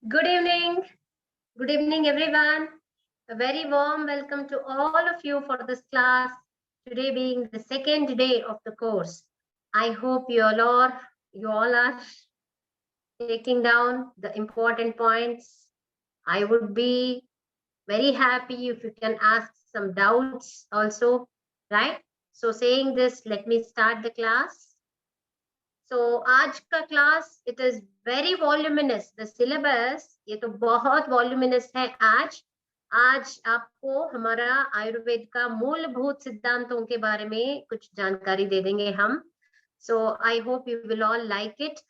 Good evening. Good evening, everyone. A very warm welcome to all of you for this class. Today being the second day of the course. I hope you all are taking down the important points. I would be very happy if you can ask some doubts also, right? So saying this, let me start the class. So आज का class it is very voluminous the syllabus ये तो बहुत voluminous है आज आपको हमारा आयुर्वेद का मूलभूत सिद्धांतों के बारे में कुछ जानकारी दे देंगे हम so I hope you will all like it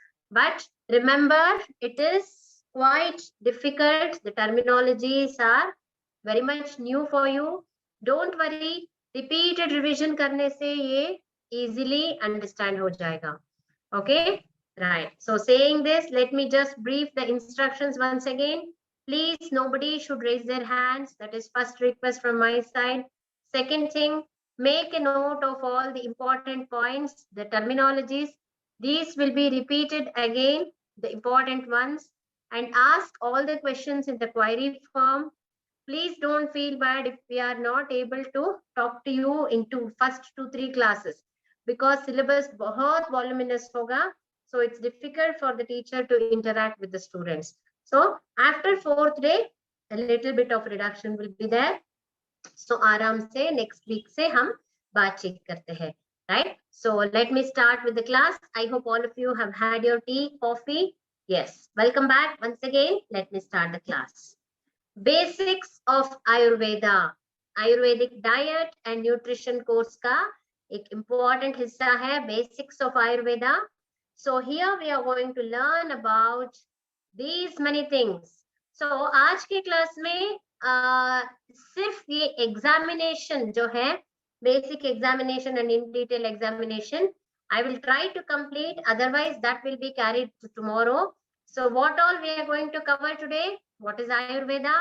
but remember it is quite difficult. The terminologies are very much new for you. Don't worry, repeated revision करने से ये easily understand हो जाएगा. Okay, right. So saying this, let me just brief the instructions once again. Please, nobody should raise their hands. That is first request from my side. Second thing, make a note of all the important points, the terminologies. These will be repeated again, the important ones, and ask all the questions in the query form. Please don't feel bad if we are not able to talk to you into first 2-3 classes because syllabus बहुत voluminous होगा, so it's difficult for the teacher to interact with the students. So after 4th day, a little bit of reduction will be there. So आराम से next week से हम बातचीत करते हैं, right? So let me start with the class. I hope all of you have had your tea, coffee. Yes, welcome back once again. Let me start the class. Basics of Ayurveda. Ayurvedic diet and nutrition course का एक important हिस्सा है basics of Ayurveda. So here we are going to learn about these many things. So आज के class में सिर्फ ये examination जो है basic examination and in detail examination I will try to complete, otherwise that will be carried to tomorrow. So what all we are going to cover today? What is Ayurveda?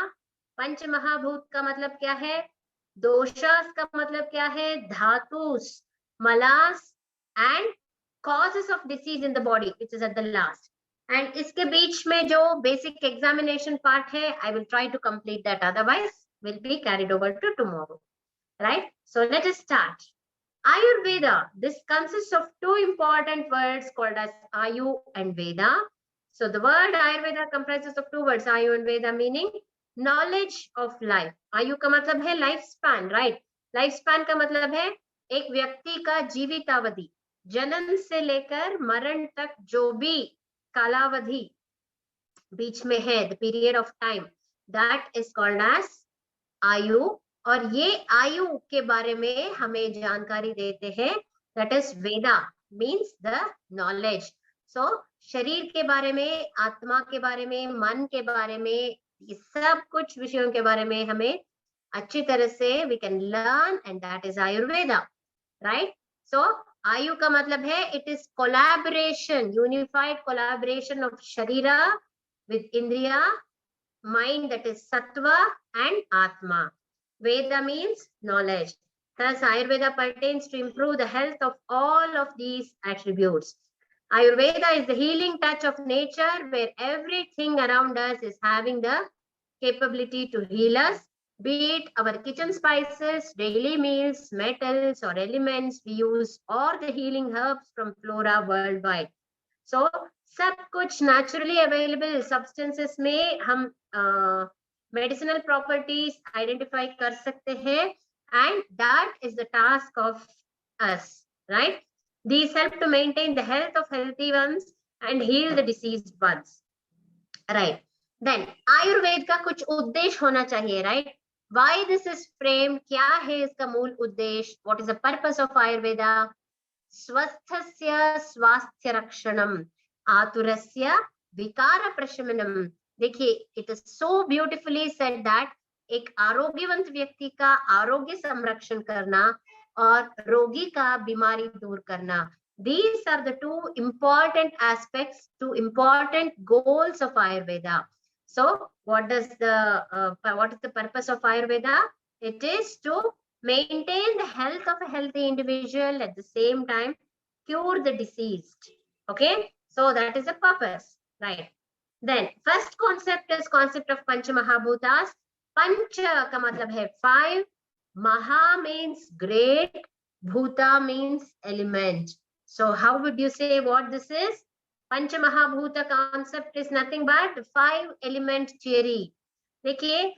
पंच महाभूत का मतलब क्या है? दोषास का मतलब क्या है? धातुस, मलास and causes of disease in the body, which is at the last. And इसके बीच में जो basic examination part है, I will try to complete that, otherwise will be carried over to tomorrow. Right? So let us start. Ayurveda, this consists of two important words called as Ayu and Veda. So the word Ayurveda comprises of two words, Ayu and Veda, meaning knowledge of life. आयु का मतलब है life span, right? Life span का मतलब है एक व्यक्ति का जीवितावधि, जन्म से लेकर मरण तक जो भी कालावधि बीच में है, the period of time, that is called as आयु. और ये आयु के बारे में हमें जानकारी देते हैं, that is Veda, means the knowledge. So शरीर के बारे में, आत्मा के बारे में, मन के बारे में, ये सब कुछ विषयों के बारे में हमें अच्छी तरह से we can learn, and that is Ayurveda, right? So आयु का मतलब है it is collaboration, unified collaboration of sharira with indriya, mind, that is sattva, and atma. Veda means knowledge. Thus Ayurveda pertains to improve the health of all of these attributes. Ayurveda is the healing touch of nature, where everything around us is having the capability to heal us, be it our kitchen spices, daily meals, metals or elements we use, or the healing herbs from flora worldwide. So सब कुछ naturally available substances में हम medicinal properties identify कर सकते हैं, and that is the task of us, right? These help to maintain the health of healthy ones and heal the diseased ones, right? Then Ayurveda का कुछ उद्देश्य होना चाहिए, right? Why this is framed, क्या है इसका मूल उद्देश्य? What is the purpose of Ayurveda? स्वस्थस्य स्वास्थ्य रक्षणम, आतुरस्य विकार प्रशमनम. देखिए, it is so beautifully said that एक आरोग्यवंत व्यक्ति का आरोग्य संरक्षण करना और रोगी का बीमारी दूर करना, these are the two important aspects, two important goals of Ayurveda. So what is the purpose of Ayurveda? It is to maintain the health of a healthy individual, at the same time cure the diseased. Okay, so that is the purpose, right? Then first concept is concept of Panch Mahabhutas. Pancha का मतलब है 5, Maha means great, Bhuta means element. So how would you say what this is? Pancha Mahabhuta concept is nothing but 5 element theory. देखिए,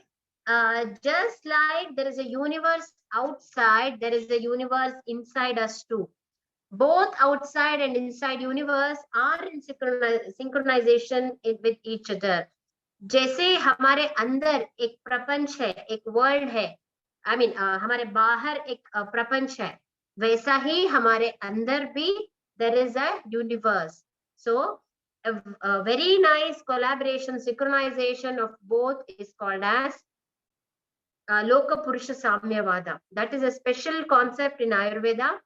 just like there is a universe outside, there is a universe inside us too. Both outside and inside universe are in synchronization with each other. जैसे हमारे अंदर एक प्रपंच है, एक world है, I mean हमारे बाहर एक प्रपंच है, वैसा ही हमारे अंदर भी there is a universe. So a very nice collaboration, synchronization of both is called as Loka Purusha Samyavada. That is a special concept in Ayurveda.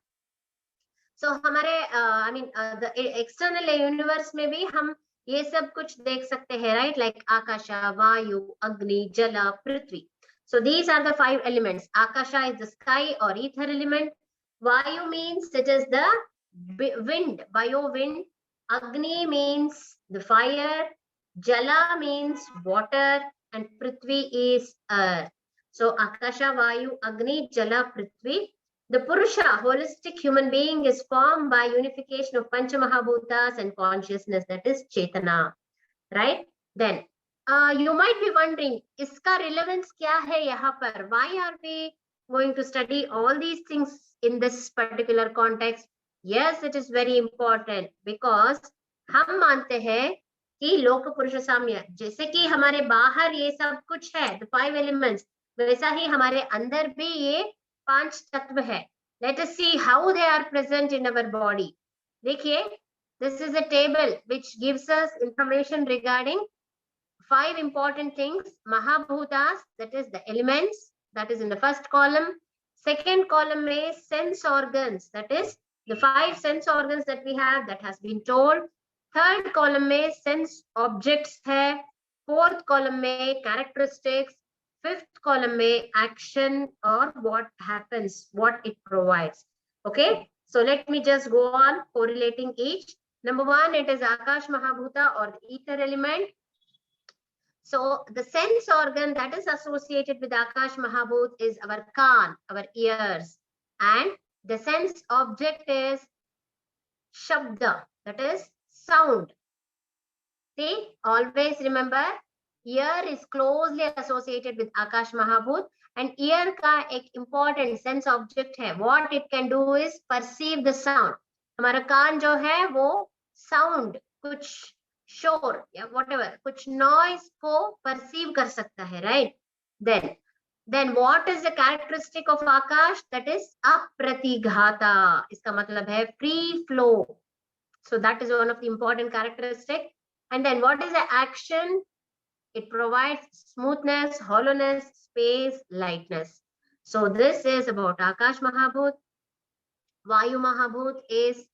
So हमारे I mean the external universe में भी हम ये सब कुछ देख सकते हैं, राइट? लाइक आकाशा, वायु, अग्नि, जल, पृथ्वी. So these are the 5 elements. Akasha is the sky or ether element. Vayu means it is the wind, bio wind. Agni means the fire. Jala means water, and Prithvi is earth. So Akasha, Vayu, Agni, Jala, Prithvi. The Purusha, holistic human being, is formed by unification of Pancha Mahabhutas and consciousness, that is Chetana, right? Then you might be wondering, iska relevance kya hai yahan par? Why are we going to study all these things in this particular context? Yes, it is very important because हम मानते हैं कि लोक पुरुष साम्य, जैसे कि हमारे बाहर ये सब कुछ है, the 5 elements, वैसा ही हमारे अंदर भी ये 5 तत्व है. Let us see how they are present in our body. देखिए, this is a table which gives us information regarding 5 important things. Mahabhutas, that is the elements, that is in the first column. Second column में sense organs, that is the 5 sense organs that we have, that has been told. Third column में sense objects है. Fourth column में characteristics. Fifth column में action or what happens, what it provides. Okay, so let me just go on correlating each. Number 1, it is Akash Mahabhuta or the ether element. So the sense organ that is associated with Akash Mahabhut is our Kan, our ears, and the sense object is Shabda, that is sound. See, always remember, ear is closely associated with Akash Mahabhut, and ear का एक important sense object है. What it can do is perceive the sound. हमारा कान जो है वो sound, कुछ शोर या whatever, कुछ noise को perceive कर सकता है, right? Then what is the characteristic of Akash? That is apratighata. इसका मतलब है free flow. So that is one of the important characteristics. And then what is the action? It provides smoothness, hollowness, space, lightness. So this is about Akash Mahabhut. Vayu Mahabhut is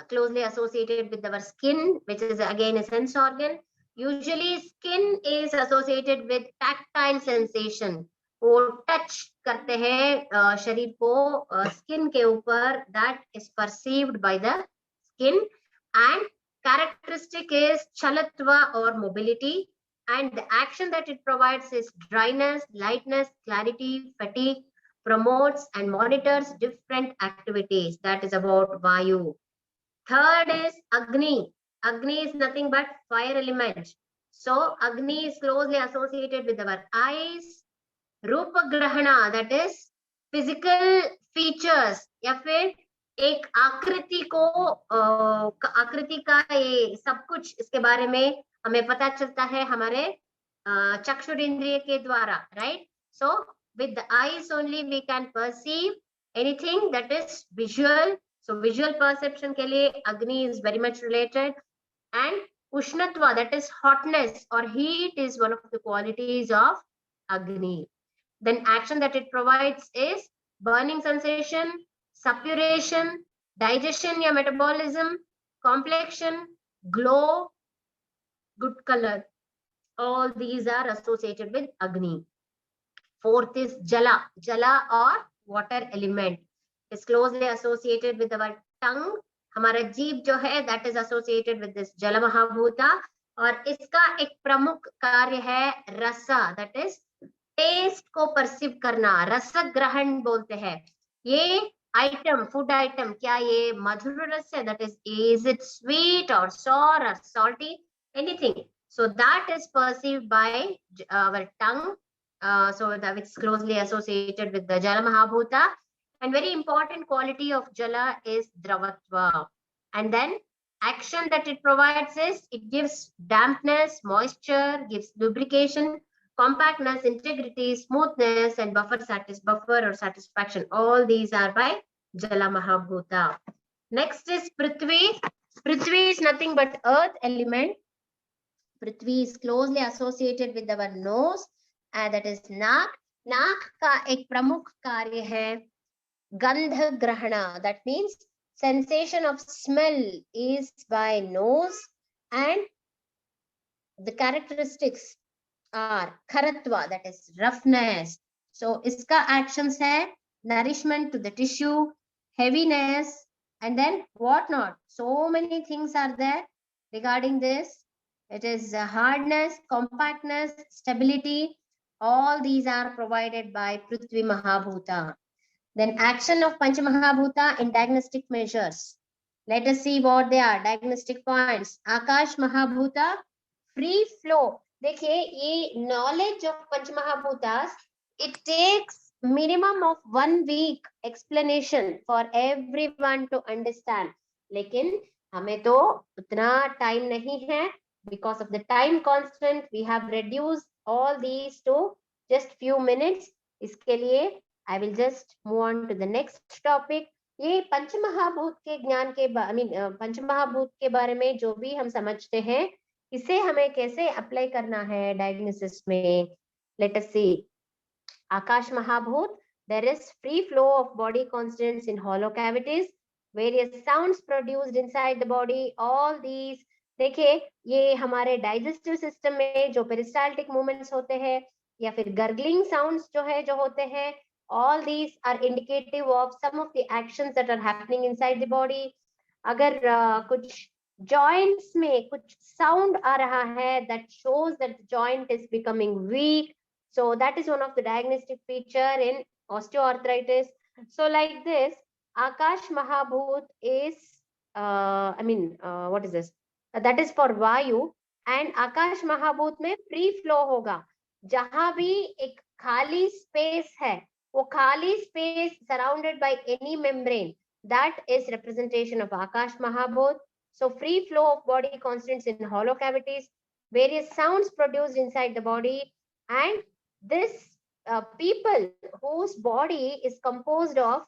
closely associated with our skin, which is again a sense organ. Usually skin is associated with tactile sensation. वो touch करते हैं शरीर को skin के ऊपर, that is perceived by the skin. And characteristic is chalatva or mobility. And the action that it provides is dryness, lightness, clarity, fatigue, promotes and monitors different activities. That is about Vayu. Third is Agni. Agni is nothing but fire element. So Agni is closely associated with our eyes. Rupa Grahana, that is physical features, या फिर एक आकृति को आकृति का ये सब कुछ इसके बारे में हमें पता चलता है हमारे चक्षुरेंद्रिय के द्वारा, right? So with the eyes only we can perceive anything that is visual. So visual perception के लिए Agni is very much related. And Ushnatva, that is hotness or heat, is one of the qualities of Agni. Then action that it provides is burning sensation, suppuration, digestion या metabolism, complexion, glow, good color. All these are associated with Agni. Fourth is Jala. Jala or water element is closely associated with our tongue. हमारा जीभ जो है that is associated with this Jala Mahabhuta. और इसका एक प्रमुख कार्य है रसा, दैट इज टेस्ट को परसीव करना, रस ग्रहण बोलते हैं। ये आइटम, फूड आइटम, क्या ये मधुर रस है, दैट इज इट स्वीट और सॉर और salty, anything, so that is perceived by our tongue, so that it's closely associated with the jala mahabhuta. And very important quality of jala is dravatva. And then action that it provides is it gives dampness, moisture, gives lubrication, compactness, integrity, smoothness, and buffer or satisfaction. All these are by jala mahabhuta. Next is prithvi. Prithvi is nothing but earth element. Prithvi is closely associated with our nose, and that is naak. नाक का एक प्रमुख कार्य है गंध ग्रहण, that means sensation of smell is by nose, and the characteristics are kharatva, that is roughness. So iska actions hai nourishment to the tissue, heaviness, and then what not, so many things are there regarding this. It is hardness, compactness, stability. All these are provided by Prithvi Mahabhuta. Then action of Panch Mahabhuta in diagnostic measures. Let us see what they are. Diagnostic points. Akash Mahabhuta, free flow. देखिए ये knowledge of Panch Mahabhutas, it takes minimum of 1 week explanation for everyone to understand. लेकिन हमें तो उतना time नहीं है. Because of the time constant, we have reduced all these to just few minutes. इसके लिए I will just move on to the next topic. ये पंच महाभूत के ज्ञान के पंच महाभूत के बारे में जो भी हम समझते हैं, इसे हमें कैसे अप्लाई करना है डायग्नोसिस में. Let us see. Akash Mahabhut, there is free flow of body constituents in hollow cavities, various sounds produced inside the body. All these, देखिए ये हमारे डाइजेस्टिव सिस्टम में जो पेरिस्टाल्टिक मूवमेंट्स होते हैं या फिर गर्गलिंग साउंड्स जो होते हैं, all these are indicative of some of the actions that are happening inside the body. अगर कुछ joints में कुछ sound आ रहा है, that shows that the joint is becoming weak. So that is one of the diagnostic feature in osteoarthritis. So like this, Akash Mahabhut is, what is this? That is for Vayu, and Akash Mahabhut में free flow होगा. जहां भी एक खाली space है, वो खाली space surrounded by any membrane, that is representation of Akash Mahabhut. So free flow of body constituents in hollow cavities, various sounds produced inside the body, and this people whose body is composed of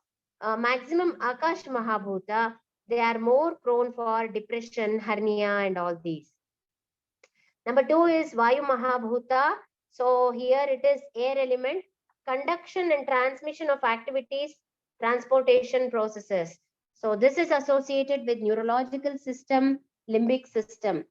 maximum Akash Mahabhuta, they are more prone for depression, hernia, and all these. Number 2 is Vayu Mahabhuta. So here it is air element, conduction and transmission of activities, transportation processes. So this is associated with neurological system, limbic system.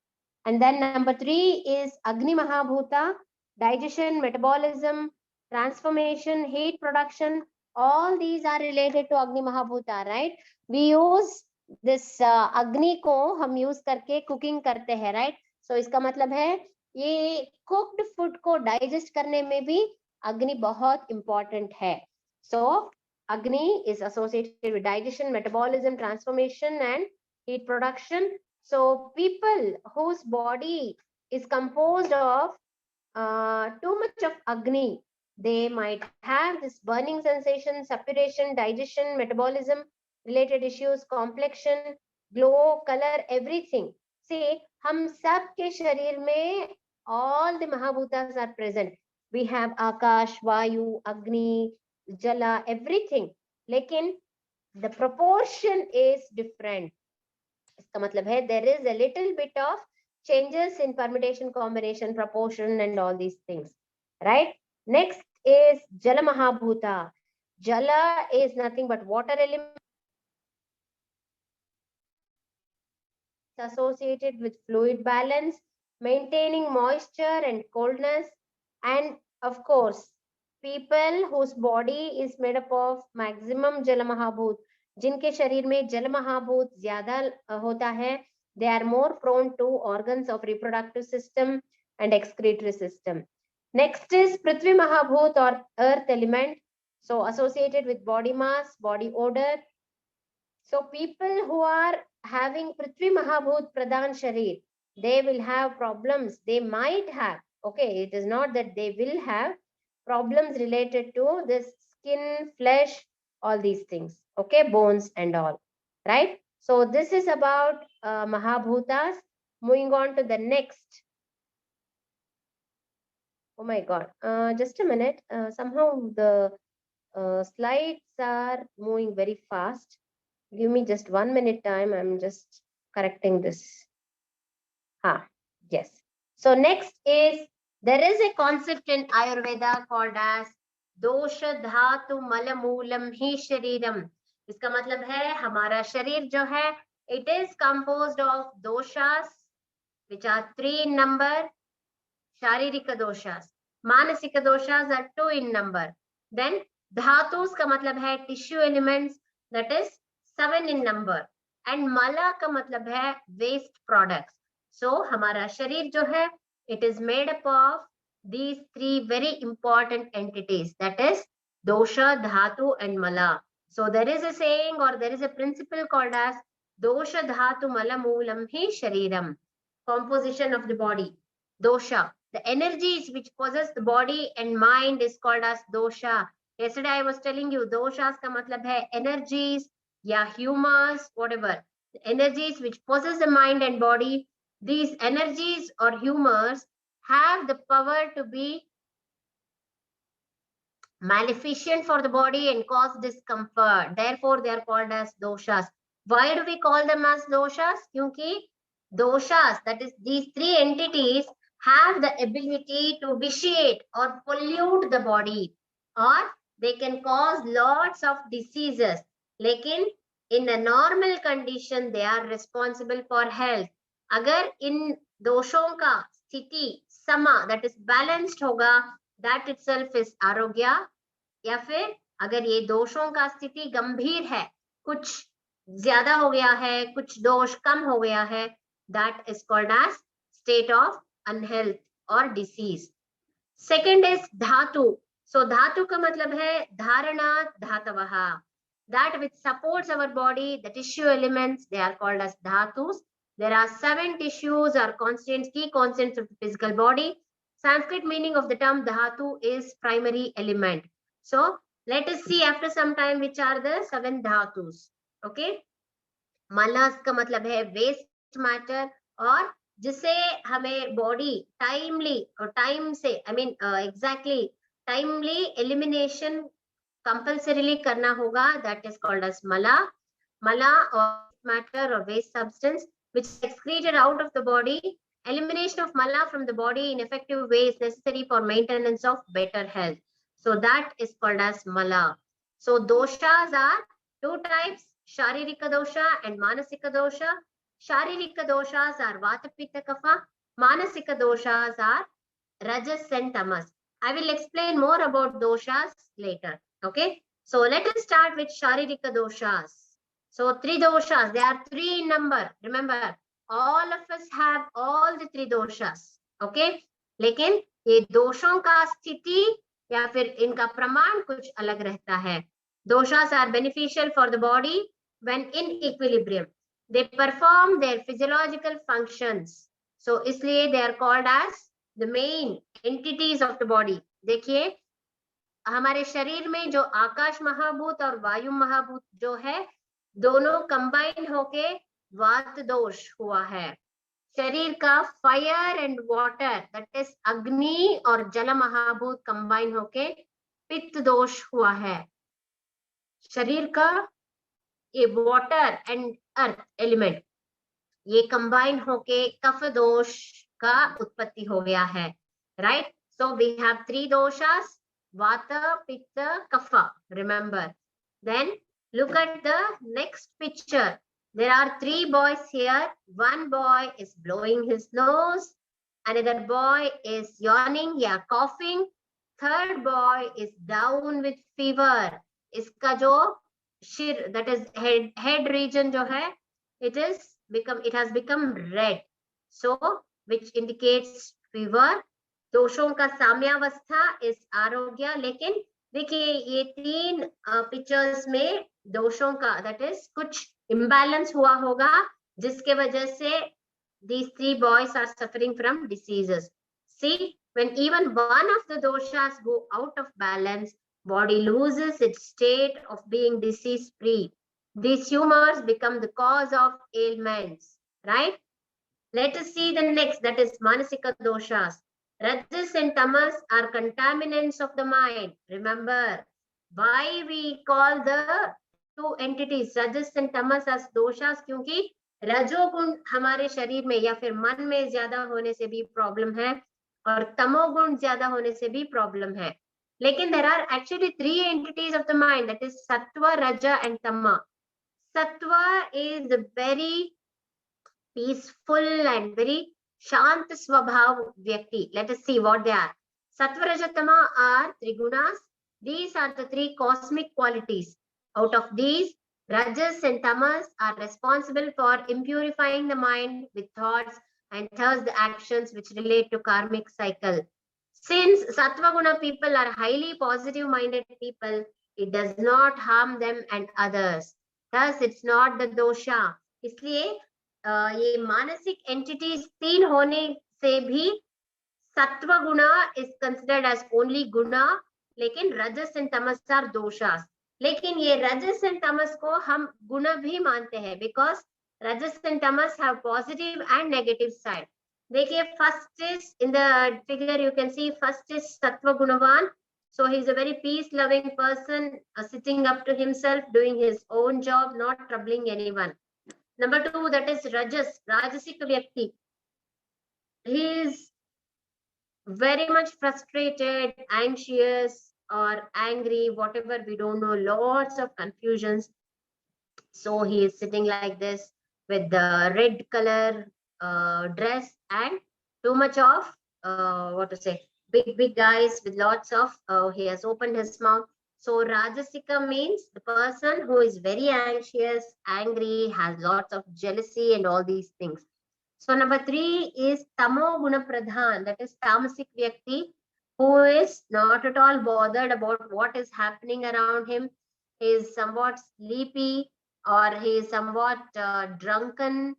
And then number 3 is Agni Mahabhuta, digestion, metabolism, transformation, heat production. All these are related to Agni Mahabhuta, right? We use this Agni को हम use करके cooking करते हैं, right? So इसका मतलब है ये cooked food को digest करने में भी अग्नि बहुत important है. So Agni is associated with digestion, metabolism, transformation, and heat production. So people whose body is composed of too much of Agni, they might have this burning sensation, suppuration, digestion, metabolism related issues, complexion, glow, color, everything. See, हम सब के शरीर में all the Mahabhutas are present. We have Akash, Vayu, Agni, Jala, everything. लेकिन the proportion is different. इसका मतलब है there is a little bit of changes in permutation, combination, proportion, and all these things, right? Next is Jala Mahabhuta. Jala is nothing but water element associated with fluid balance, maintaining moisture and coldness, and of course, people whose body is made up of maximum Jala Mahabhut, जिनके शरीर में जल महाभूत ज्यादा होता है, They are more prone to organs of reproductive system and excretory system. Next is Prithvi Mahabhut or earth element. So associated with body mass, body odor. So people who are having Prithvi Mahabhut Pradhan Sharir, they will have problems. They might have, okay, it is not that they will have problems related to this skin, flesh, all these things, okay, bones and all, right? So this is about Mahabhutas. Moving on to the next. Oh my God, just a minute. Somehow the slides are moving very fast. Give me just 1 minute time. I'm just correcting this. Yes. So next is, there is a concept in Ayurveda called as dosha dhatu malamulam hi shariram. इसका मतलब है हमारा शरीर जो है, it is composed of doshas which are 3 in number. शारीरिक doshas, मानसिक doshas are 2 in number. Then dhatus का मतलब है tissue elements, that is 7 in number. And mala का मतलब है waste products. So हमारा शरीर जो है, it is made up of these 3 very important entities, that is dosha, dhatu and mala. So there is a saying or there is a principle called as dosha dhatu mala moolam hi shariram. Composition of the body, dosha. The energies which possess the body and mind is called as dosha. Yesterday I was telling you, doshas ka matlab hai energies, yeah, humors, whatever. The energies which possess the mind and body, these energies or humors have the power to be maleficent for the body and cause discomfort. Therefore, they are called as doshas. Why do we call them as doshas? Kyunki doshas, that is these 3 entities, have the ability to vitiate or pollute the body, or they can cause lots of diseases. Lekin in a normal condition, they are responsible for health. Agar in doshon ka sthiti sama, that is balanced hoga, that itself is arogya. या फिर अगर ये दोषों का स्थिति गंभीर है, कुछ ज्यादा हो गया है, कुछ दोष कम हो गया है, that is called as state of unhealth or disease. Second is dhatu. So dhatu का मतलब है धारणा धातवः, that which supports our body, the tissue elements, they are called as dhatus. There are 7 tissues or constants, key constants of the physical body. Sanskrit meaning of the term dhatu is primary element. So let us see after some time which are the 7 dhatus. Okay. Malas का मतलब है waste matter, और जिसे हमें body timely और time से, I mean exactly timely elimination compulsorily करना होगा, that is called as mala. Mala or matter or waste substance which is excreted out of the body. Elimination of mala from the body in effective way is necessary for maintenance of better health. So that is called as mala. So doshas are 2 types, sharirika dosha and manasika dosha. Sharirika doshas are vata pitta kapha. Manasika doshas are rajas and tamas. I will explain more about doshas later. Okay. So let us start with sharirika doshas. So 3 doshas, they are 3 in number. Remember, all of us have all the 3 doshas. Okay. लेकिन ये दोषों का स्थिति या फिर इनका प्रमाण कुछ अलग रहता है. Doshas are beneficial for the body when in equilibrium. They perform their physiological functions. So इसलिए they are called as the main entities of the body. देखिए हमारे शरीर में जो आकाश महाभूत और वायु महाभूत जो है, दोनों कंबाइन होके वात दोष हुआ है. शरीर का fire and water, that is अग्नि और जल महाभूत कंबाइन होके पित्त दोष हुआ है. शरीर का ये वाटर एंड अर्थ एलिमेंट ये कंबाइन होके कफ दोष का उत्पत्ति हो गया है. Right. So we have 3 doshas, vata, pitta, kapha. Remember. Then look at the next picture. There are 3 boys here. One boy is blowing his nose. Another boy is yawning, yeah, coughing. Third boy is down with fever. इसका जो शिर, that is head region जो है, it is it has become red, so which indicates fever. दोषों का साम्यावस्था is आरोग्य. लेकिन देखिए ये तीन पिक्चर्स में दोषों का that is कुछ imbalance हुआ होगा जिसके वजह से these three boys are suffering from diseases. See, when even one of the doshas go out of balance, body loses its state of being disease free. These tumors become the cause of ailments, right? Let us see the next, that is manasika doshas. Rajas and tamas are contaminants of the mind. Remember, why we call the two entities rajas and tamas as doshas? क्योंकि रजोगुण हमारे शरीर में या फिर मन में ज्यादा होने से भी प्रॉब्लम है और तमोगुण ज्यादा होने से भी प्रॉब्लम है. लेकिन there are actually three entities of the mind, that is sattva, raja and tama. Sattva is a very peaceful and very shant swabhav vyakti. Let us see what they are. Sattva, raja, tama are trigunas. These are the three cosmic qualities. Out of these, rajas and tamas are responsible for impurifying the mind with thoughts and thus the actions which relate to karmic cycle. Since sattva guna people are highly positive minded people, it does not harm them and others. Thus, it's not the dosha. इसलिए ये मानसिक entities तीन होने से भी सत्व गुना is considered as only गुना, लेकिन रजस एंड तमस आर दोषास. लेकिन ये रजस एंड तमस को हम गुण भी मानते हैं because rajas and tamas have positive and negative side. देखिए first is in the figure you can see first is sattva गुणवान. So he is a very peace loving person, sitting up to himself, doing his own job, not troubling anyone. Number two, that is rajas, rajasic vyakti. He is very much frustrated, anxious or angry, whatever, we don't know, lots of confusions. So he is sitting like this with the red color dress and too much of what to say, big eyes with lots of he has opened his mouth. So rajasika means the person who is very anxious, angry, has lots of jealousy and all these things. So number three is tamo guna pradhan, that is tamasic vyakti, who is not at all bothered about what is happening around him. He is somewhat sleepy or he is somewhat drunken,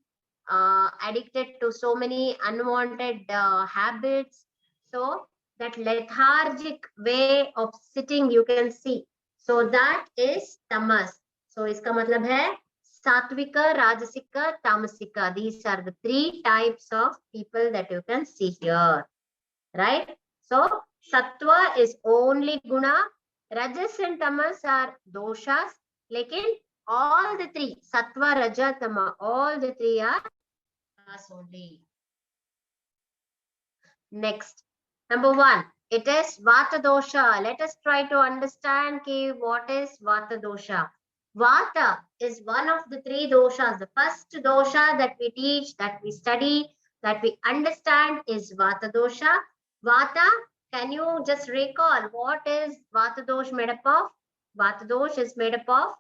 addicted to so many unwanted habits. So that lethargic way of sitting you can see. So that is tamas. So iska matlab hai satvika, rajasika, tamasika. These are the three types of people that you can see here, right? So sattva is only guna, rajas and tamas are doshas, lekin all the three, sattva, raja, tama, all the three are doshas only. Next. Number one, it is Vata dosha. Let us try to understand what is Vata dosha. Vata is one of the three doshas. The first dosha that we teach, that we study, that we understand is Vata dosha. Vata, can you just recall what is Vata dosh made up of? Vata dosh is made up of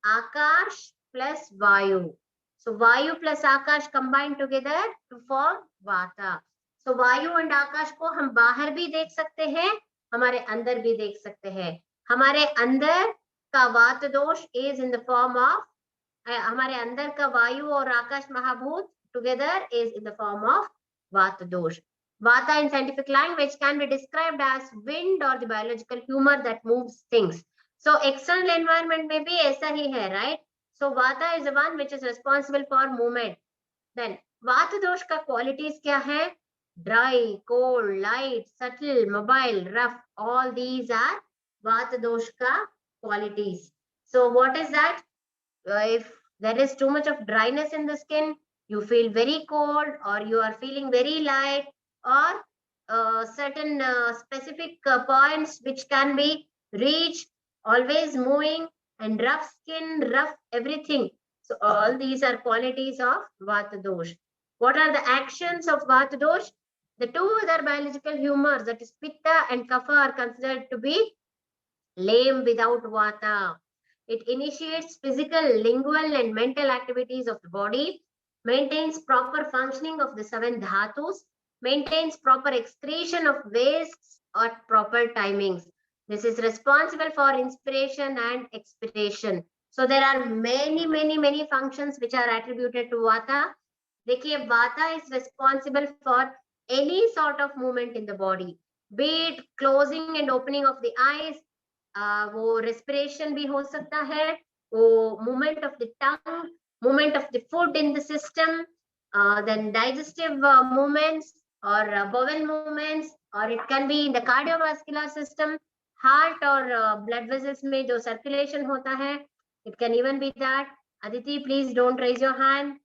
Akash plus Vayu. So Vayu plus Akash combined together to form Vata. तो वायु and आकाश को हम बाहर भी देख सकते हैं, हमारे अंदर भी देख सकते हैं. हमारे अंदर का vata dosha is in the form of, हमारे अंदर का वायु और आकाश महाभूत together is in the form of vata dosha. Vata in scientific language can be described as wind or the biological humor that moves things. So external environment में भी ऐसा ही है, right? So Vata is the one which is responsible for movement. Then वात दोष का qualities क्या है? Dry, cold, light, subtle, mobile, rough, all these are Vata doshka qualities. So what is that? If there is too much of dryness in the skin, you feel very cold or you are feeling very light, or certain specific points which can be reached, always moving, and rough skin, rough everything. So all these are qualities of Vata dosh. What are the actions of Vata dosh? The two other biological humors, that is Pitta and Kapha, are considered to be lame without Vata. It initiates physical, lingual, and mental activities of the body. maintains proper functioning of the 7 dhatus, maintains proper excretion of wastes at proper timings. This is responsible for inspiration and expiration. So there are many functions which are attributed to Vata. देखिए, Vata is responsible for any sort of movement in the body, be it closing and opening of the eyes, वो respiration भी हो सकता है, वो movement of the tongue, movement of the food in the system, then digestive movements or bowel movements, or it can be in the cardiovascular system, heart or blood vessels में जो circulation होता है, it can even be that. Aditi, please don't raise your hand,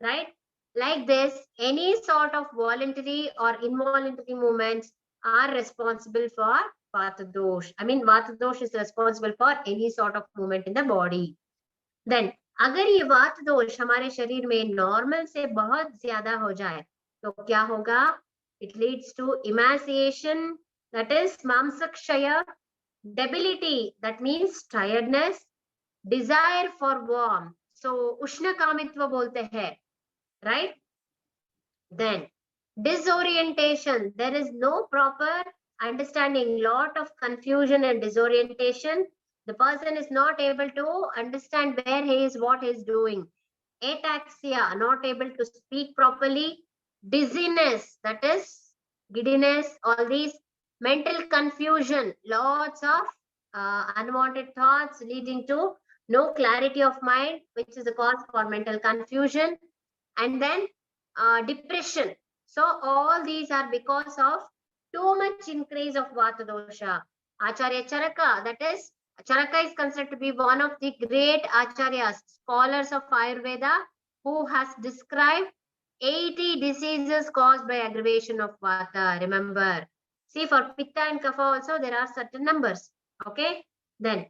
right? Like this, any sort of voluntary or involuntary movements are responsible for Vata dosh. I mean, Vata dosh is responsible for any sort of movement in the body. Then, अगर ये वात दोष हमारे शरीर में normal से बहुत ज्यादा हो जाए तो क्या होगा? It leads to emaciation, that is mamsakshaya, debility, that means tiredness, desire for warmth, so ushna kamitva बोलते हैं, right? Then disorientation, there is no proper understanding, lot of confusion and disorientation. The person is not able to understand where he is, what he is doing. Ataxia, not able to speak properly. Dizziness, that is giddiness, all these. Mental confusion, lots of unwanted thoughts leading to no clarity of mind, which is the cause for mental confusion. And then depression. So all these are because of too much increase of Vata dosha. Acharya Charaka, that is, Charaka is considered to be one of the great acharyas, scholars of Ayurveda, who has described 80 diseases caused by aggravation of Vata. Remember, see, for Pitta and Kapha also there are certain numbers. Okay, then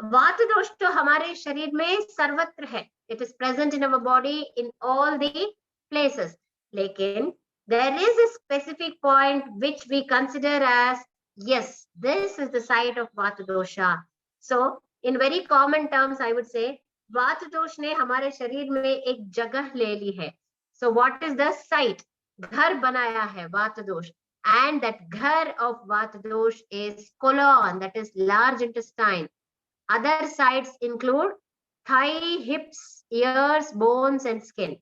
Vata dosh to हमारे शरीर में सर्वत्र है. It is present in our body in all the places. Lekin there is a specific point which we consider as, yes, this is the site of Vata dosha. So in very common terms, I would say Vata dosh ने हमारे शरीर में एक जगह ले ली है. So what is the site? घर बनाया है Vata dosh, and that घर of Vata dosh is colon, that is large intestine. Other sites include thigh, hips, ears, bones, and skin.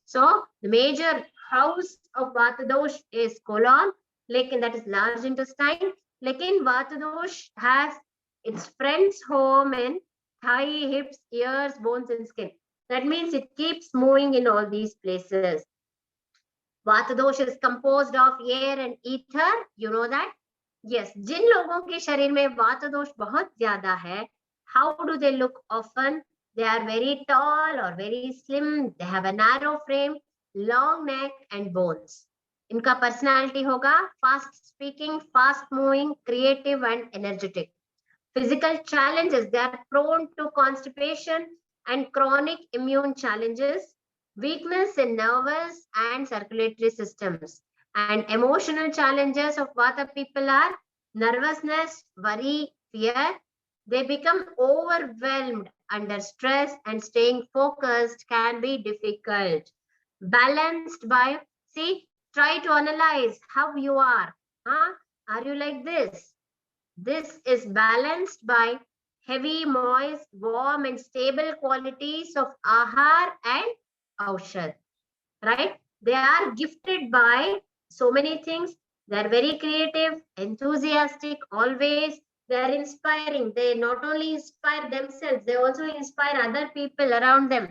So the major house of Vata dosh is colon, lekin that is large intestine. Lekin Vata dosh has its friend's home in thigh, hips, ears, bones, and skin. That means it keeps moving in all these places. Vata dosh is composed of air and ether. You know that? Yes. जिन लोगों के शरीर में Vata dosh बहुत ज्यादा है, how do they look often? They are very tall or very slim. They have a narrow frame, long neck and bones. इनका personality होगा fast speaking, fast moving, creative and energetic. Physical challenges, they are prone to constipation and chronic immune challenges, weakness in nervous and circulatory systems. And emotional challenges of Vata people are nervousness, worry, fear. They become overwhelmed under stress and staying focused can be difficult. Balanced by, see, try to analyze how you are. Are you like this? This is balanced by heavy, moist, warm and stable qualities of ahar and aushad, right? They are gifted by so many things. They are very creative, enthusiastic, always. They are inspiring. They not only inspire themselves, they also inspire other people around them.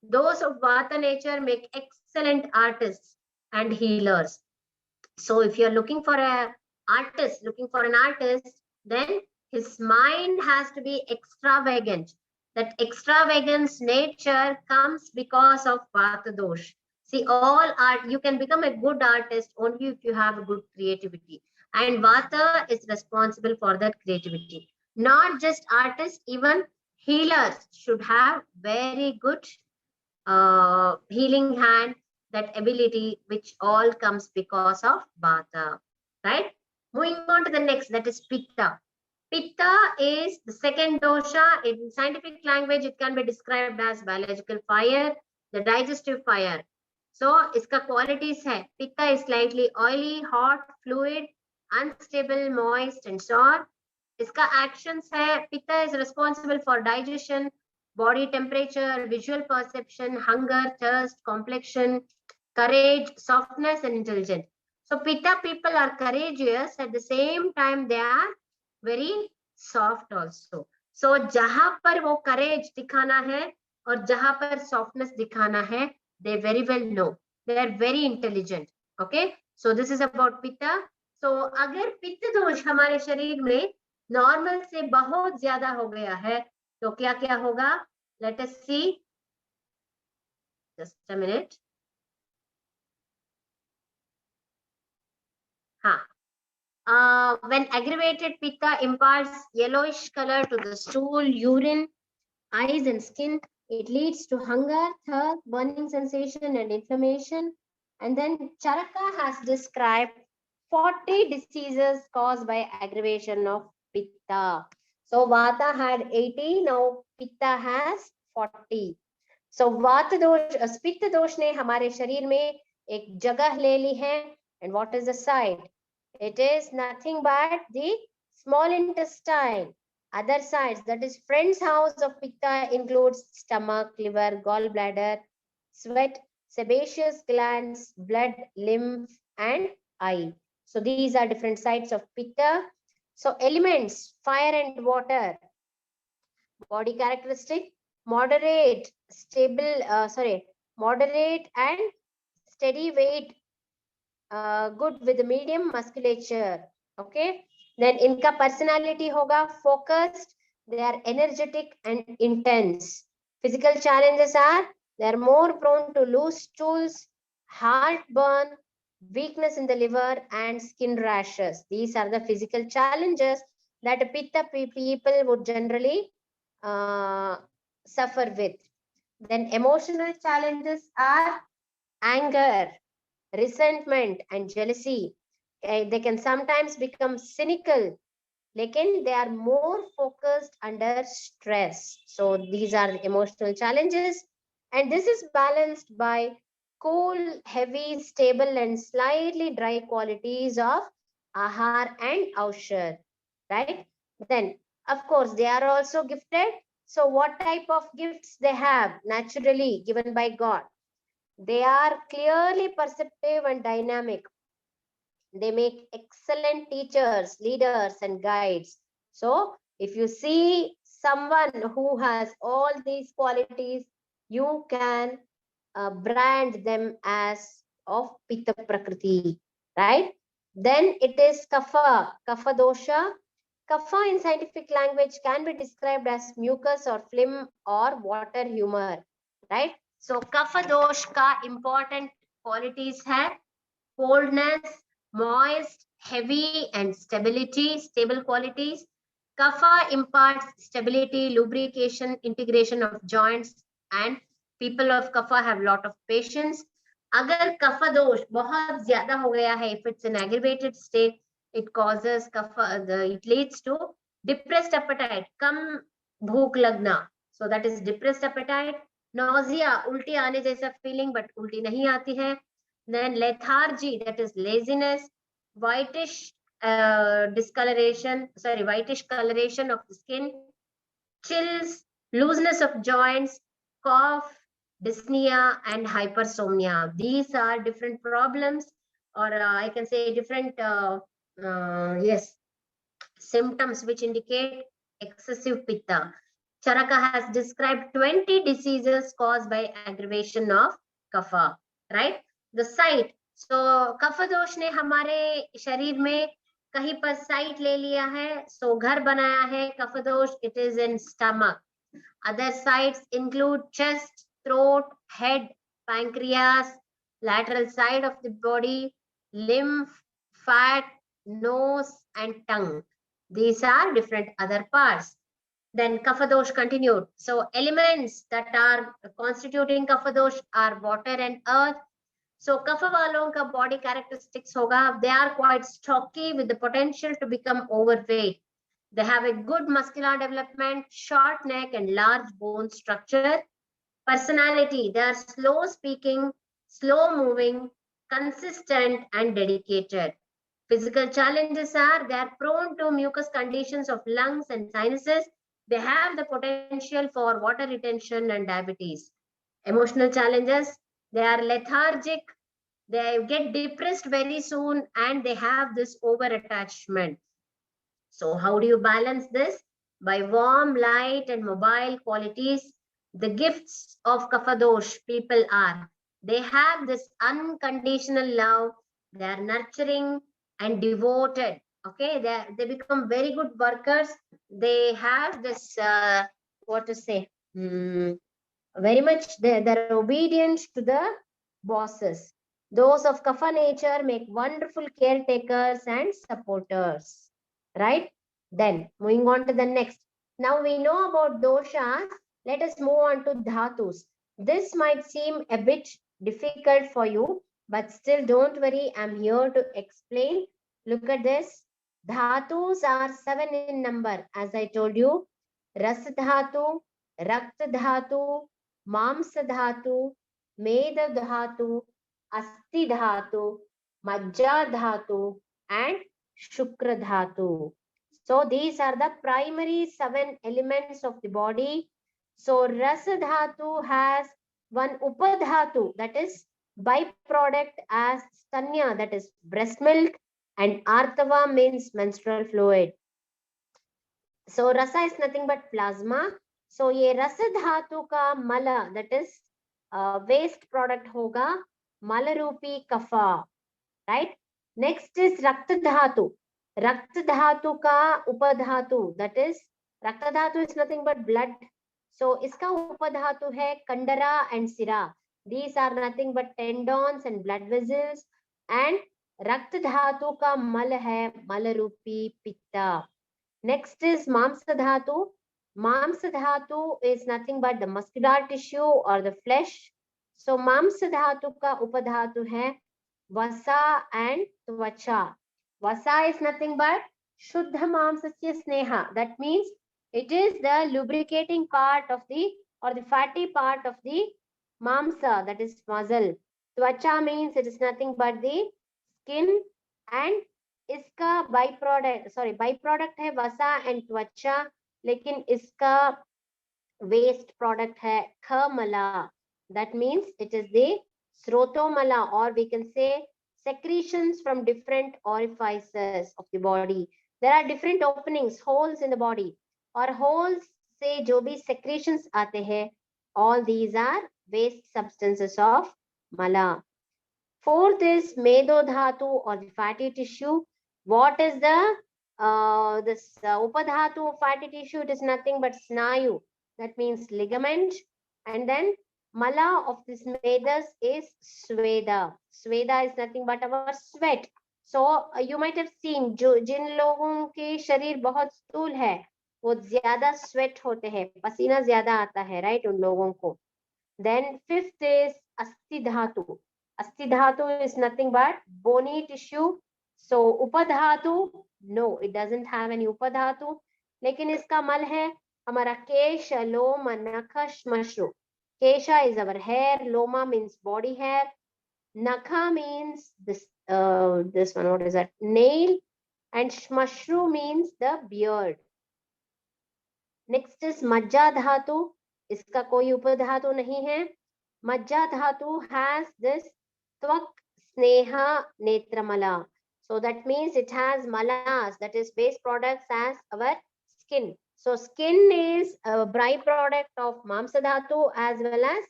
Those of Vata nature make excellent artists and healers. So if you're looking for an artist, then his mind has to be extravagant. That extravagance nature comes because of Vata dosh. See, all art, you can become a good artist only if you have a good creativity. And Vata is responsible for that creativity. Not just artists, even healers should have very good healing hand, that ability which all comes because of Vata, right? Moving on to the next, that is Pitta. Pitta is the second dosha. In scientific language, it can be described as biological fire. the digestive fire. So इसका qualities है, pitta is slightly oily, hot, fluid, unstable, moist and sour. इसका actions है, pitta is responsible for digestion, body temperature, visual perception, hunger, thirst, complexion, courage, softness and intelligent. So pitta people are courageous, at the same time they are very soft also. So जहां पर वो courage दिखाना है और जहां पर softness दिखाना है, they very well know, they are very intelligent. Okay, so this is about pitta. So अगर पित्त दोष हमारे शरीर में नॉर्मल से बहुत ज्यादा हो गया है तो क्या क्या होगा? Let us see. Just a minute. When aggravated, pitta imparts yellowish color to the stool, urine, eyes and skin. It leads to hunger, thirst, burning sensation and inflammation. And then Charaka has described 40 diseases caused by aggravation of pitta. So Vata had 80, now pitta has 40. So Vata dosh, pitta dosh ने हमारे शरीर में एक जगह ले ली है. And what is the side? It is nothing but the small intestine. Other sides, that is friend's house of pitta, includes stomach, liver, gallbladder, sweat, sebaceous glands, blood, lymph and eye. So these are different sides of pitta. So elements, fire and water. Body characteristic, moderate, moderate and steady weight, good with medium musculature. Okay, then इनका personality होगा focused, they are energetic and intense. Physical challenges are they are more prone to loose stools, heartburn, weakness in the liver and skin rashes. These are the physical challenges that pitta people would generally suffer with. Then emotional challenges are anger, resentment and jealousy. They can sometimes become cynical, lekin they are more focused under stress. So these are emotional challenges, and this is balanced by cool, heavy, stable and slightly dry qualities of ahar and aushad, right? Then of course they are also gifted. So what type of gifts they have? Naturally given by God. They are clearly perceptive and dynamic. They make excellent teachers, leaders and guides. So if you see someone who has all these qualities, you can brand them as of pitta prakriti, right? Then it is kapha, kapha dosha. Kapha in scientific language can be described as mucus or phlegm or water humor, right? So kapha dosh ka important qualities hai coldness, moist, heavy and stability, stable qualities. Kapha imparts stability, lubrication, integration of joints, and people of kapha have lot of patience. अगर kapha दोष बहुत ज्यादा हो गया है, if it's an aggravated state, it causes kapha, it leads to depressed appetite, कम भूख लगना. So that is depressed appetite. Nausea, उल्टी आने जैसा feeling, but उल्टी नहीं आती है. Then lethargy, that is laziness. Whitish whitish coloration of the skin, chills, looseness of joints, cough, dyspnea and hypersomnia. These are different problems, or I can say different symptoms which indicate excessive pitta. Charaka has described 20 diseases caused by aggravation of kapha, right? The site. So kapha दोष ने हमारे शरीर में कहीं पर site ले लिया है, so घर बनाया है kapha दोष. It is in stomach. Other sites include chest, throat, head, pancreas, lateral side of the body, lymph, fat, nose and tongue. These are different other parts. Then kapha dosh continued. So elements that are constituting kapha dosh are water and earth. So kapha walon ka body characteristics hoga, they are quite stocky with the potential to become overweight. They have a good muscular development, short neck and large bone structure. Personality, they are slow speaking, slow moving, consistent and dedicated. Physical challenges are they are prone to mucus conditions of lungs and sinuses. They have the potential for water retention and diabetes. Emotional challenges, they are lethargic, they get depressed very soon, and they have this over attachment. So how do you balance this? By warm, light, and mobile qualities. The gifts of Kafadosh people are they have this unconditional love, they are nurturing and devoted. Okay, they become very good workers. They have this, what to say, very much they're obedient to the bosses. Those of Kapha nature make wonderful caretakers and supporters. Right? Then moving on to the next. Now we know about doshas. Let us move on to dhatus. This might seem a bit difficult for you, but still don't worry. I'm here to explain. Look at this. Dhatus are 7 in number. As I told you, ras dhatu, rakt dhatu, मांस धातु, मेद धातु, अस्थि धातु, मज्जा धातु, and shukra dhatu. So these are the primary 7 elements of the body. So rasa dhatu has one upadhatu, that is byproduct as stanya, that is breast milk, and artava means menstrual fluid. So rasa is nothing but plasma. So ये रस धातु का मल, that is waste product होगा मल रूपी कफा, right? Next is रक्त धातु. रक्त धातु का उपधातु, that is रक्त धातु is nothing but blood. So इसका उपधातु है कंडरा and सिरा. These are nothing but tendons and blood vessels. And रक्त धातु का मल है मल रूपी पित्ता. Next is Mamsa Dhatu. Mamsa Dhatu is nothing but the muscular tissue or the flesh. So Mamsa Dhatu ka upadhatu hai Vasa and Tvacha. Vasa is nothing but Shuddha Mamsasya Sneha. That means it is the lubricating part of the or the fatty part of the Mamsa, that is muscle. Tvacha means it is nothing but the skin, and इसका by product है वसा and त्वचा, लेकिन इसका waste product है खमला. That means it is the srotomala, और we can say secretions from different orifices of the body. There are different openings, holes in the body, और holes से जो भी secretions आते हैं, all these are waste substances of mala. Fourth is medo dhatu or the fatty tissue. What is the upadhatu of fatty tissue? It is nothing but snayu. That means ligament. And then mala of this medas is sweda. Sweda is nothing but our sweat. So you might have seen जिन लोगों के शरीर बहुत स्थूल है, वो ज्यादा sweat होते हैं, पसीना ज्यादा आता है, right, उन लोगों को. Then fifth is asti dhatu. Asti dhatu is nothing but bony tissue. So upadhatu, no, it doesn't have any upadhatu. लेकिन इसका मल है हमारा केश, लोम, नख, श्मश्रु. Kesha is our hair, loma means body hair, nakha means this one, what is that, nail, and shmashru means the beard. Next is majja dhatu. इसका कोई उपधातु नहीं है. Majja dhatu has this tvak, sneha, netramala. So that means it has malas, that is waste products as our skin. So skin is a byproduct of mamsa dhatu as well as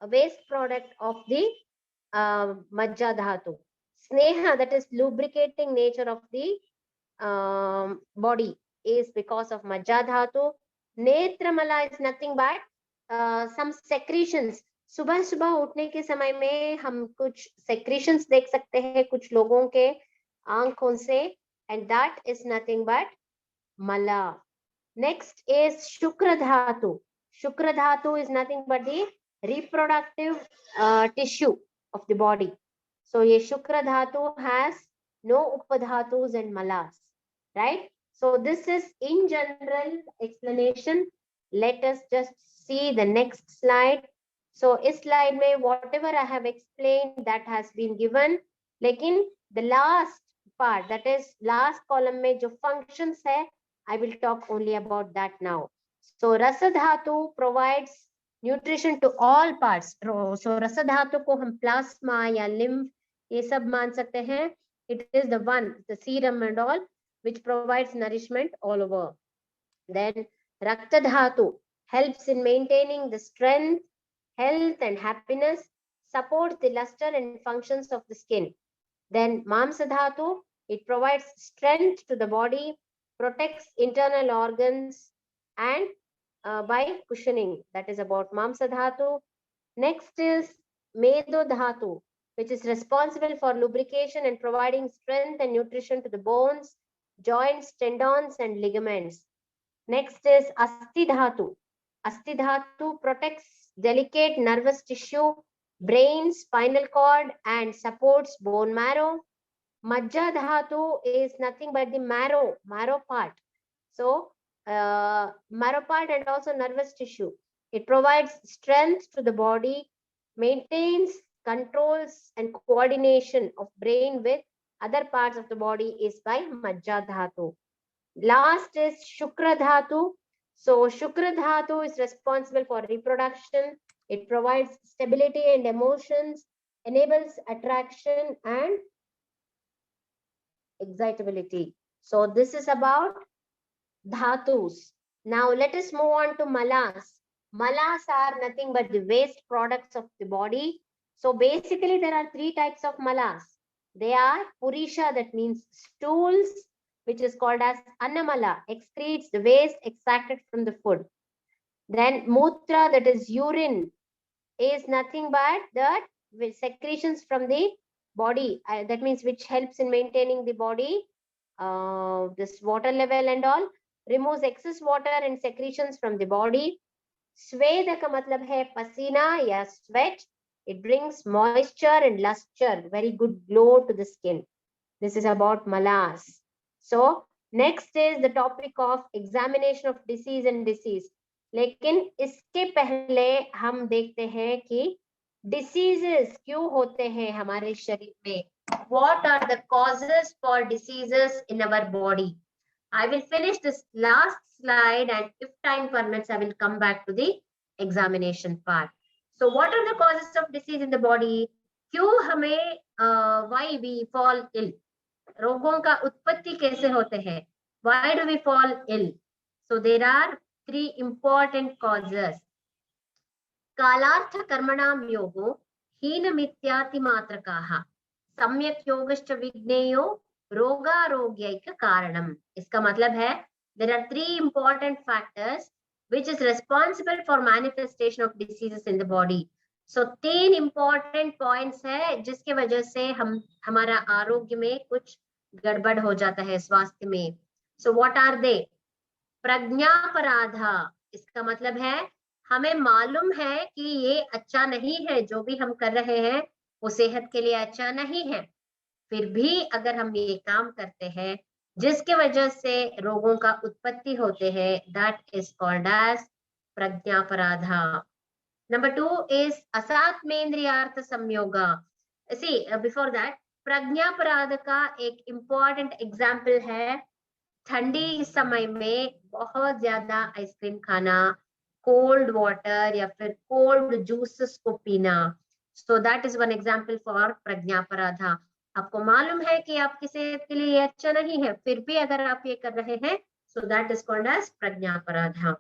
a waste product of the majja dhatu. Sneha, that is lubricating nature of the body, is because of majja dhatu. Netramala is nothing but some secretions. सुबह सुबह उठने के समय में हम कुछ secretions देख सकते हैं कुछ लोगों के आंखों से, and that is nothing but mala. Next is shukra dhatu. Shukra dhatu is nothing but the reproductive tissue of the body. So ye shukra dhatu has no upadhatus and malas, right? So this is in general explanation. Let us just see the next slide. So इस slide में whatever I have explained that has been given, लेकिन the last part, that is last column में जो functions है, I will talk only about that now. So रस धातु provides nutrition to all parts. So रस धातु को हम plasma या lymph ये सब मान सकते हैं. It is the one, the serum and all, which provides nourishment all over. Then Rakta Dhatu helps in maintaining the strength, health and happiness, supports the luster and functions of the skin. Then Mamsa Dhatu, it provides strength to the body, protects internal organs and by cushioning. That is about Mamsa Dhatu. Next is Medo Dhatu, which is responsible for lubrication and providing strength and nutrition to the bones, joints, tendons and ligaments. Next is Asti Dhatu. Asti Dhatu protects delicate nervous tissue, brain, spinal cord and supports bone marrow. Majja Dhatu is nothing but the marrow part. So marrow part and also nervous tissue. It provides strength to the body, maintains, controls and coordination of brain with other parts of the body is by Majja Dhatu. Last is Shukra Dhatu. So Shukra Dhatu is responsible for reproduction. It provides stability and emotions, enables attraction and excitability. So this is about Dhatus. Now let us move on to Malas. Malas are nothing but the waste products of the body. So basically there are three types of Malas. They are Purisha, that means stools, which is called as Annamala, excretes the waste extracted from the food. Then Mutra, that is urine, is nothing but the secretions from the body. That means which helps in maintaining the body, this water level and all, removes excess water and secretions from the body. Sweda ka matlab hai pasina ya sweat. It brings moisture and luster, very good glow to the skin. This is about Malas. So next is the topic of examination of disease and disease. लेकिन इसके पहले हम देखते हैं कि diseases क्यों होते हैं हमारे शरीर में. What are the causes for diseases in our body? I will finish this last slide and if time permits, I will come back to the examination part. So what are the causes of disease in the body? क्यों हमें why we fall ill? रोगों का उत्पत्ति कैसे होते हैं? Why do we fall ill? So there are three important causes. कालार्थ कर्मणाम योगो हीनमित्याति मात्रकाः सम्यक योगश्च विज्ञेयो रोगारोग्यैक कारणम. इसका मतलब है there are three important factors which is responsible for manifestation of diseases in the body. So तीन important points है जिसके वजह से हमारा आरोग्य में कुछ गड़बड़ हो जाता है स्वास्थ्य में. So what are they? प्रज्ञापराधा, इसका मतलब है हमें मालूम है कि ये अच्छा नहीं है, जो भी हम कर रहे हैं वो सेहत के लिए अच्छा नहीं है, फिर भी अगर हम ये काम करते हैं जिसके वजह से रोगों का उत्पत्ति होते हैं, that is called as प्रज्ञापराधा. Number 2 is असात्मेन्द्रियार्थ संयोगा. See, before that, प्रज्ञापराध का एक important example है ठंडी समय में बहुत ज्यादा आइसक्रीम खाना, कोल्ड वाटर या फिर कोल्ड जूसेस को पीना. So that is one example for prajnaparadha. आपको मालूम है कि आपकी सेहत के लिए अच्छा नहीं है, फिर भी अगर आप ये कर रहे हैं, so that is called as prajnaparadha.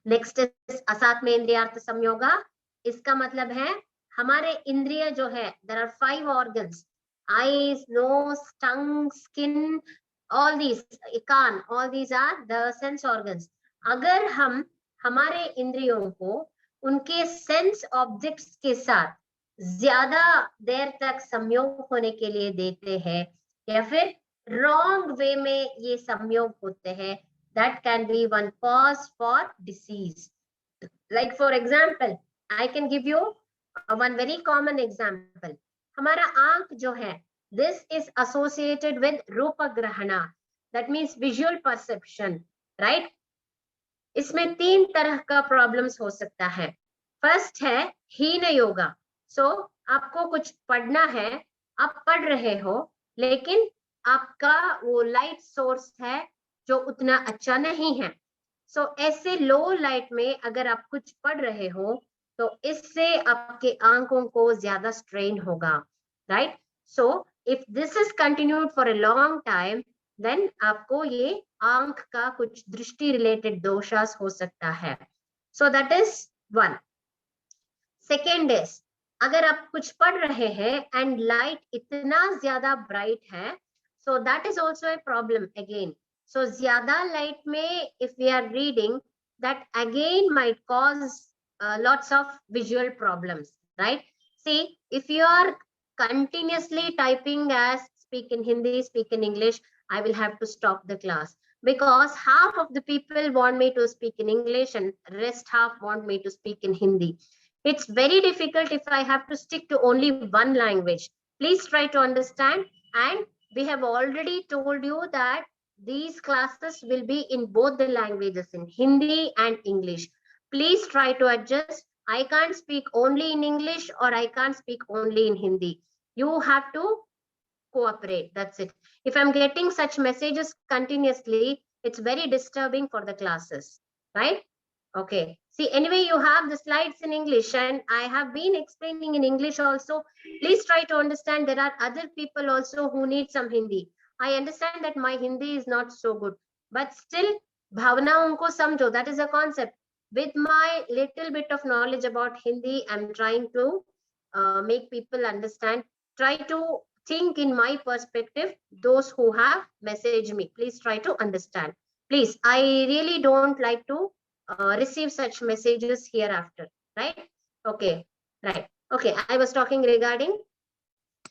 Next is asatmendriyartha samyoga. इसका मतलब है हमारे इंद्रिय जो है, there are 5 organs, eyes, nose, tongue, skin, all these, kaan, all these are the sense organs. अगर हम हमारे इंद्रियों को उनके सेंस ऑब्जेक्ट्स के साथ ज्यादा देर तक संयोग होने के लिए देते हैं या फिर रॉन्ग वे में ये संयोग होते हैं, that can be one cause for disease. Like for example, I can give you one very common example. हमारा आंख जो है, this is associated with Rupa ग्रहणा, that means visual perception, right? इसमें 3 तरह का प्रॉब्लम्स हो सकता है. फर्स्ट है हीन योगा. सो आपको कुछ पढ़ना है, आप पढ़ रहे हो, लेकिन आपका वो लाइट सोर्स है जो उतना अच्छा नहीं है. सो ऐसे लो लाइट में अगर आप कुछ पढ़ रहे हो तो इससे आपके आंखों को ज्यादा स्ट्रेन होगा, right. So if this is continued for a long time, then आपको ये आंख का कुछ दृष्टि रिलेटेड दोषास हो सकता है. सो that is one. Second is, अगर आप कुछ पढ़ रहे हैं एंड लाइट इतना ज्यादा ब्राइट है, सो that is also a problem again. So zyada light में if we are reading, that again might cause lots of visual problems, right? See, if you are continuously typing as speak in Hindi, speak in English, I will have to stop the class, because half of the people want me to speak in English and rest half want me to speak in Hindi. It's very difficult if I have to stick to only one language. Please try to understand, and we have already told you that these classes will be in both the languages, in Hindi and English. Please try to adjust. I can't speak only in English or I can't speak only in Hindi. You have to cooperate. That's it. If I'm getting such messages continuously, it's very disturbing for the classes, right? Okay. See, anyway, you have the slides in English and I have been explaining in English also. Please try to understand there are other people also who need some Hindi. I understand that my Hindi is not so good, but still, bhavnaon ko samjho. That is a concept. With my little bit of knowledge about Hindi, I'm trying to make people understand. Try to think in my perspective. Those who have messaged me, please try to understand. Please, I really don't like to receive such messages hereafter, right? Okay, right. Okay, I was talking regarding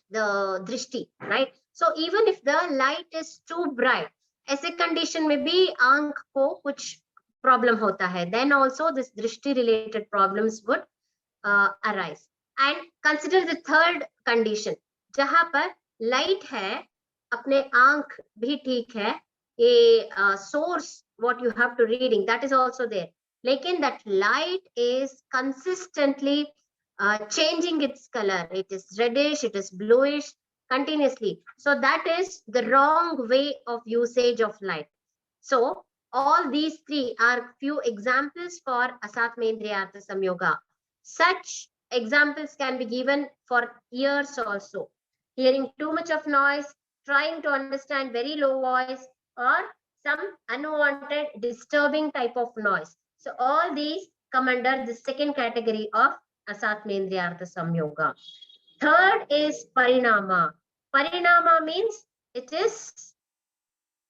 the drishti, right? So even if the light is too bright, ऐसे condition में भी आंख को कुछ problem होता है, then also this drishti related problems would arise. And consider the third condition, जहां पर light है, अपने आंख भी ठीक है, ये source what you have to reading, that is also there, लेकिन that light is consistently changing its color. It is reddish, it is bluish continuously. So that is the wrong way of usage of light. So all these three are few examples for Asatmendriyartha Samyoga. Such examples can be given for ears also. Hearing too much of noise, trying to understand very low voice, or some unwanted disturbing type of noise. So all these come under the second category of Asatmendriyartha Samyoga. Third is Parinama. Parinama means it is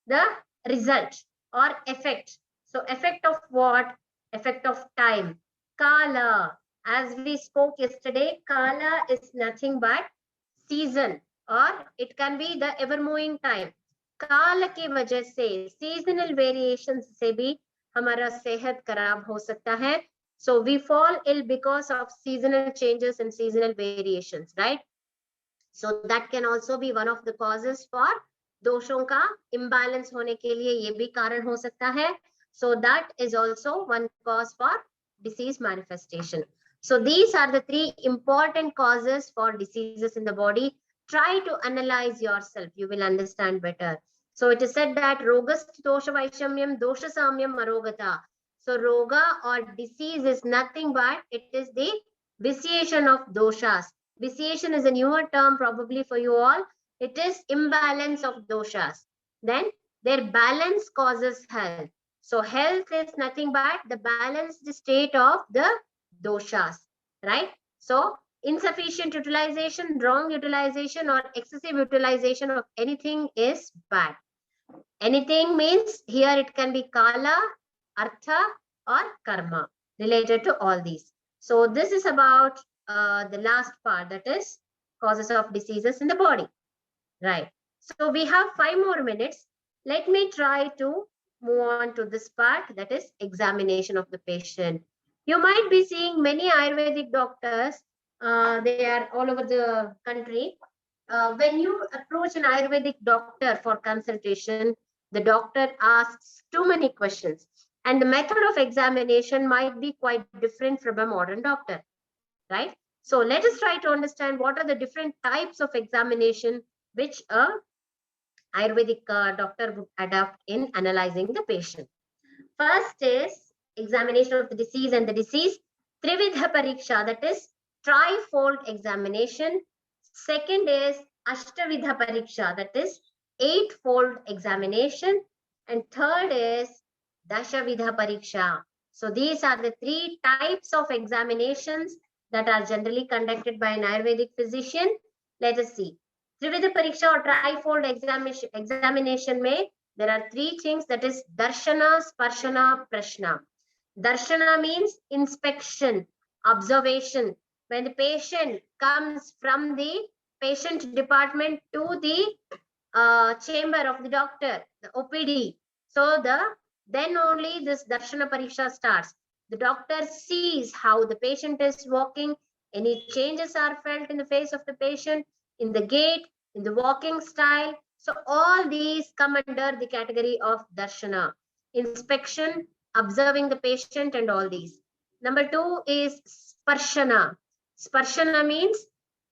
the result or effect. So effect of what? Effect of time. Kala. As we spoke yesterday, Kala is nothing but season, or it can be the ever moving time. काल की वजह से, seasonal variations से भी हमारा सेहत खराब हो सकता है. So we fall ill because of seasonal changes and seasonal variations, right? So that can also be one of the causes for दोषों का imbalance होने के लिए ये भी कारण हो सकता है. So that is also one cause for disease manifestation. So these are the three important causes for diseases in the body. Try to analyze yourself. You will understand better. So it is said that rogast dosha vaishamyam dosha samyam arogata. So roga or disease is nothing but it is the vitiation of doshas. Vitiation is a newer term probably for you all. It is imbalance of doshas. Then their balance causes health. So health is nothing but the balanced state of the doshas, right? So insufficient utilization, wrong utilization, or excessive utilization of anything is bad. Anything means here it can be kala, artha, or karma related to all these. So this is about the last part, that is causes of diseases in the body, right? So we have 5 more minutes. Let me try to move on to this part, that is examination of the patient. You might be seeing many Ayurvedic doctors. They are all over the country. When you approach an Ayurvedic doctor for consultation, the doctor asks too many questions. And the method of examination might be quite different from a modern doctor, right? So let us try to understand what are the different types of examination which a Ayurvedic doctor would adopt in analyzing the patient. First is examination of the disease and the disease, Trividha Pariksha, that is trifold examination. Second is Ashtavidha Pariksha, that is eightfold examination. And third is Dashavidha Pariksha. So these are the three types of examinations that are generally conducted by an Ayurvedic physician. Let us see. Trividha Pariksha or trifold examination may, there are three things, that is Darshana, Sparshana, Prashna. Darshana means inspection, observation. When the patient comes from the patient department to the chamber of the doctor, the OPD, so then only this Darshana Pariksha starts. The doctor sees how the patient is walking, any changes are felt in the face of the patient, in the gait, in the walking style. So all these come under the category of Darshana. Inspection, observing the patient and all these. Number two is Sparshana. Sparshana means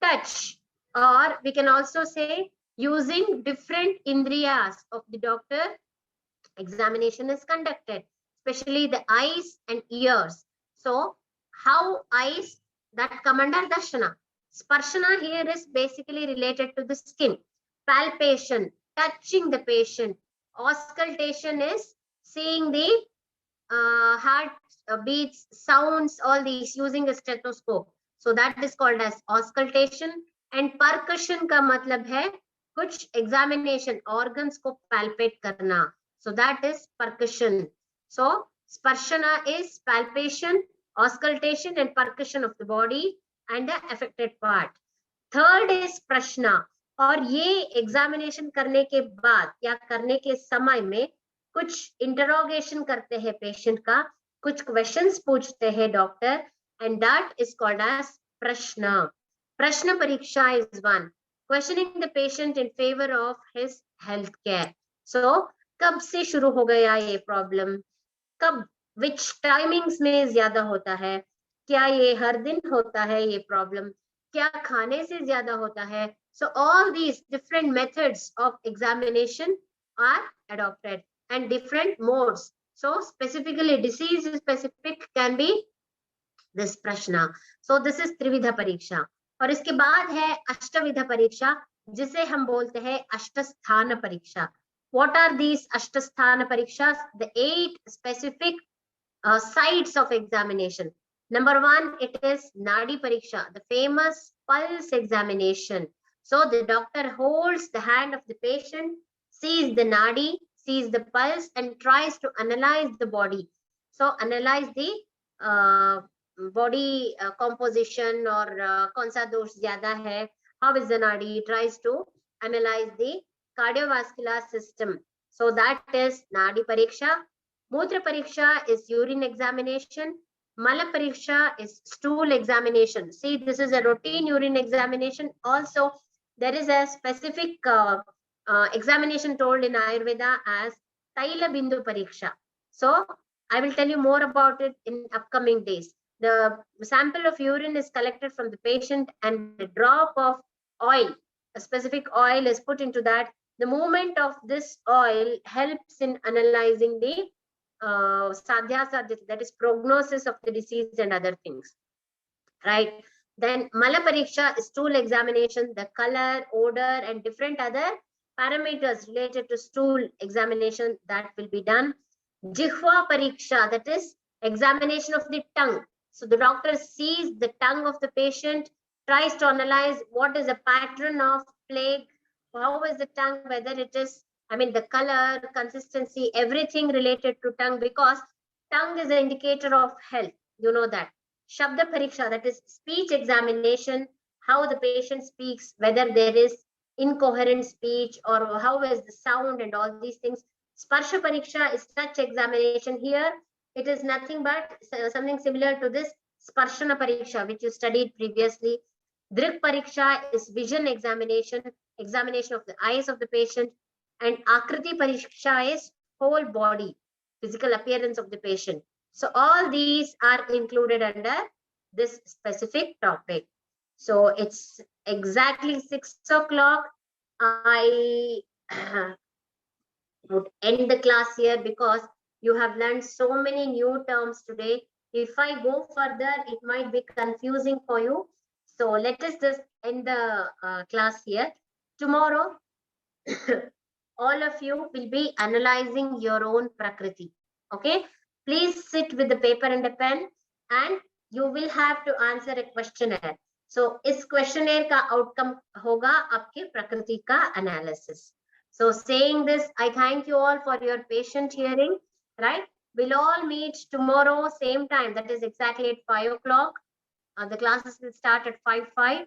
touch, or we can also say using different indriyas of the doctor, examination is conducted, especially the eyes and ears. So how eyes, that come under Darshana. Sparshana here is basically related to the skin. Palpation, touching the patient. Auscultation is seeing the heart beats, sounds, all these using a stethoscope. So that is called as auscultation. And percussion का मतलब है कुछ examination organs को palpate करना. So that is percussion. So sparshana is palpation, auscultation and percussion of the body and the affected part. Third is prashna. और ये examination करने के बाद या करने के समय में कुछ इंटरोगेशन करते हैं पेशेंट का, कुछ क्वेश्चंस पूछते हैं doctor, and that is called as prashna. Prashna pariksha is one, questioning the patient in favour of his health care. So कब से शुरू हो गया ये प्रॉब्लम, कब, विच टाइमिंग्स में ज्यादा होता है, क्या ये हर दिन होता है ये प्रॉब्लम, क्या खाने से ज्यादा होता है. So all these different methods of examination are adopted and different modes. So specifically disease specific can be this prashna. So this is Trividha Pariksha. और इसके बाद है अष्टविधा परीक्षा, जिसे हम बोलते हैं अष्टस्थान परीक्षा. What are these अष्टस्थान परीक्षाs? The 8 specific sites of examination. Number 1, it is Nadi Pariksha, the famous pulse examination. So the doctor holds the hand of the patient, sees the nadi, sees the pulse and tries to analyze the body. So analyze the body composition or kaun sa dosh zyada hai, how is the nadi, he tries to analyze the cardiovascular system. So that is Nadi Pariksha. Mutra Pariksha is urine examination. Mala Pariksha is stool examination. See, this is a routine urine examination. Also, there is a specific examination told in Ayurveda as Taila Bindu Pariksha. So, I will tell you more about it in upcoming days. The sample of urine is collected from the patient and a drop of oil, a specific oil is put into that. The movement of this oil helps in analyzing the sadhya, that is prognosis of the disease and other things, right? Then Mala Pariksha is stool examination, the color, odor and different other parameters related to stool examination that will be done. Jihva Pariksha, that is examination of the tongue. So the doctor sees the tongue of the patient, tries to analyze what is the pattern of plague, how is the tongue, whether it is, I mean, the color, consistency, everything related to tongue, because tongue is an indicator of health. You know that. Shabda Pariksha, that is speech examination, how the patient speaks, whether there is incoherent speech or how is the sound and all these things. Sparsha Pariksha is touch examination. Here, it is nothing but something similar to this Sparshana Pariksha, which you studied previously. Drik Pariksha is vision examination, examination of the eyes of the patient. And Akriti Pariksha is whole body. physical appearance of the patient. So all these are included under this specific topic. So it's exactly 6 o'clock. I would end the class here because you have learned so many new terms today. If I go further, it might be confusing for you. So let us just end the class here. Tomorrow, all of you will be analyzing your own Prakriti. Okay? Please sit with the paper and a pen, and you will have to answer a questionnaire. So इस questionnaire का outcome होगा आपके प्रकृति का analysis. So saying this, I thank you all for your patient hearing, right? We'll all meet tomorrow, same time, that is exactly at 5 o'clock. The classes will start at 5:05.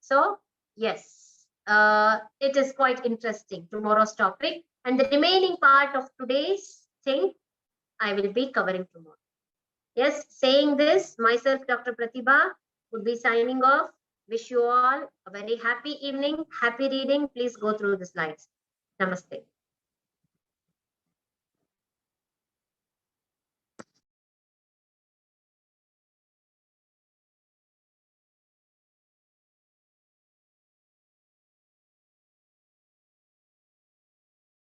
So, yes, it is quite interesting, tomorrow's topic. And the remaining part of today's thing, I will be covering tomorrow. Yes, saying this, myself, Dr. Pratibha, would be signing off. Wish you all a very happy evening, happy reading. Please go through the slides. Namaste.